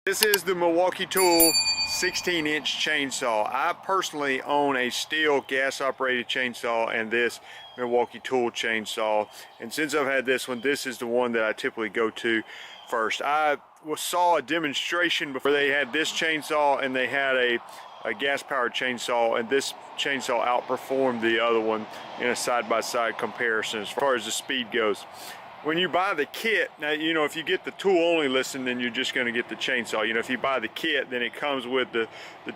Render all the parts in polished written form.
This is the Milwaukee Tool 16-inch chainsaw. I personally own a steel gas-operated chainsaw and this Milwaukee Tool chainsaw. And since I've had this one, this is the one that I typically go to first. I saw a demonstration before they had this chainsaw and they had a gas-powered chainsaw, and this chainsaw outperformed the other one in a side-by-side comparison as far as the speed goes. When you buy the kit, now, you know, if you get the tool only listing, then you're just going to get the chainsaw. You know, if you buy the kit, then it comes with the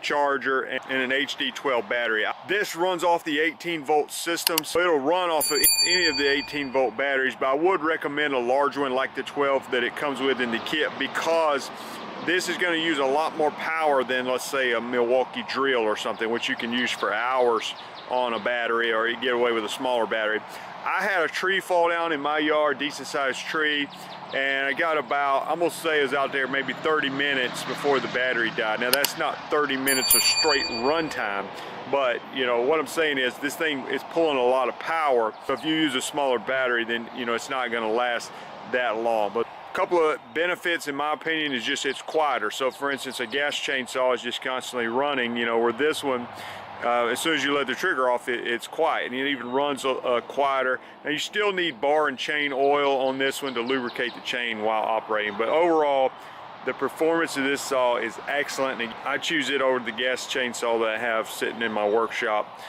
charger and an HD 12 battery. This runs off the 18-volt system, so it'll run off of any of the 18-volt batteries, but I would recommend a large one like the 12 that it comes with in the kit, because this is going to use a lot more power than, let's say, a Milwaukee drill or something, which you can use for hours on a battery, or you get away with a smaller battery. I had a tree fall down in my yard, decent sized tree, and I got about, I'm gonna say it was out there maybe 30 minutes before the battery died. Now that's not 30 minutes of straight runtime, but you know what I'm saying is this thing is pulling a lot of power. So if you use a smaller battery, then you know it's not gonna last that long. But a couple of benefits in my opinion is just it's quieter. So for instance, a gas chainsaw is just constantly running, you know, where this one, as soon as you let the trigger off, it's quiet, and it even runs quieter. Now you still need bar and chain oil on this one to lubricate the chain while operating, but overall the performance of this saw is excellent, and I choose it over the gas chainsaw that I have sitting in my workshop.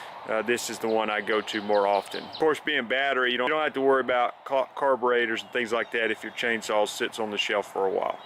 This is the one I go to more often. Of course, being battery, you don't have to worry about carburetors and things like that if your chainsaw sits on the shelf for a while.